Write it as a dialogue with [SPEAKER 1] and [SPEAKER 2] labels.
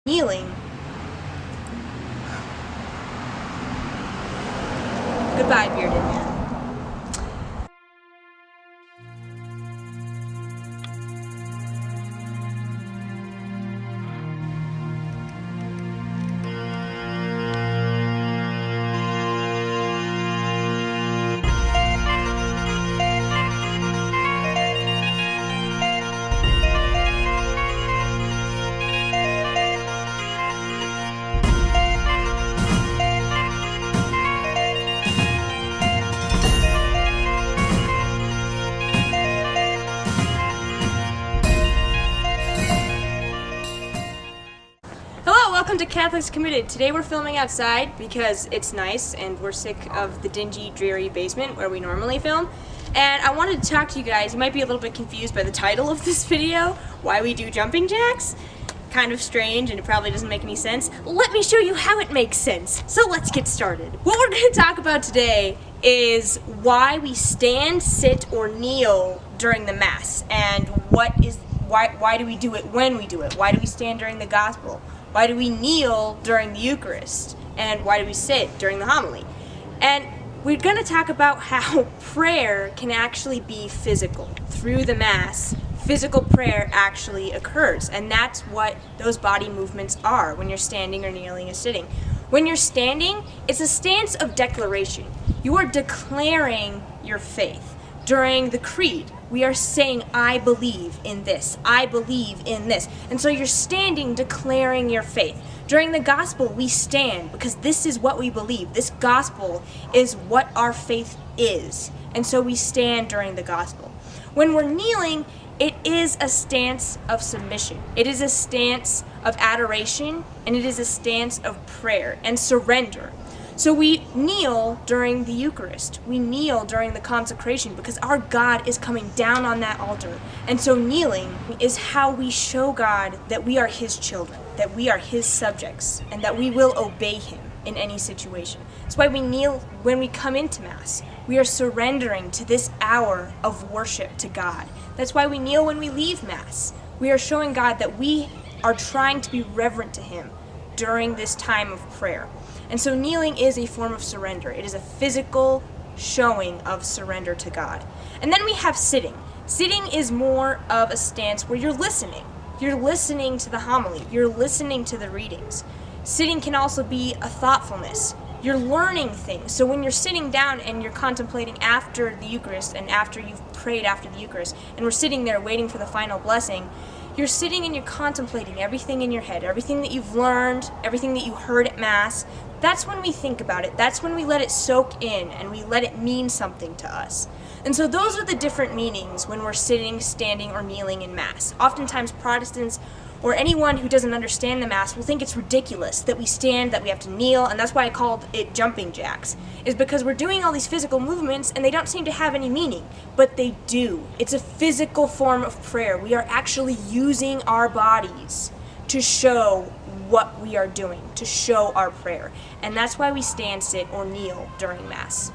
[SPEAKER 1] Kneeling. Goodbye, bearded man. Welcome to Catholics Committed. Today we're filming outside because it's nice and we're sick of the dingy, dreary basement where we normally film. And I wanted to talk to you guys. You might be a little bit confused by the title of this video, why we do jumping jacks. Kind of strange and it probably doesn't make any sense. Let me show you how it makes sense. So let's get started. What we're going to talk about today is why we stand, sit, or kneel during the Mass, and why do we do it when we do it? Why do we stand during the Gospel? Why do we kneel during the Eucharist? And why do we sit during the homily? And we're going to talk about how prayer can actually be physical. Through the Mass, physical prayer actually occurs. And that's what those body movements are when you're standing or kneeling or sitting. When you're standing, it's a stance of declaration. You are declaring your faith. During the Creed, we are saying, I believe in this, I believe in this. And so you're standing declaring your faith. During the Gospel, we stand because this is what we believe. This Gospel is what our faith is. And so we stand during the Gospel. When we're kneeling, it is a stance of submission. It is a stance of adoration, and it is a stance of prayer and surrender. So we kneel during the Eucharist. We kneel during the consecration because our God is coming down on that altar. And so kneeling is how we show God that we are His children, that we are His subjects, and that we will obey Him in any situation. That's why we kneel when we come into Mass. We are surrendering to this hour of worship to God. That's why we kneel when we leave Mass. We are showing God that we are trying to be reverent to Him during this time of prayer. And so kneeling is a form of surrender. It is a physical showing of surrender to God. And then we have sitting. Sitting is more of a stance where you're listening. You're listening to the homily. You're listening to the readings. Sitting can also be a thoughtfulness. You're learning things. So when you're sitting down and you're contemplating after the Eucharist and after you've prayed after the Eucharist, and we're sitting there waiting for the final blessing, you're sitting and you're contemplating everything in your head, everything that you've learned, everything that you heard at Mass. That's when we think about it. That's when we let it soak in and we let it mean something to us. And so those are the different meanings when we're sitting, standing, or kneeling in Mass. Oftentimes Protestants or anyone who doesn't understand the Mass will think it's ridiculous that we stand, that we have to kneel, and that's why I called it jumping jacks, is because we're doing all these physical movements and they don't seem to have any meaning, but they do. It's a physical form of prayer. We are actually using our bodies to show what we are doing, to show our prayer. And that's why we stand, sit, or kneel during Mass.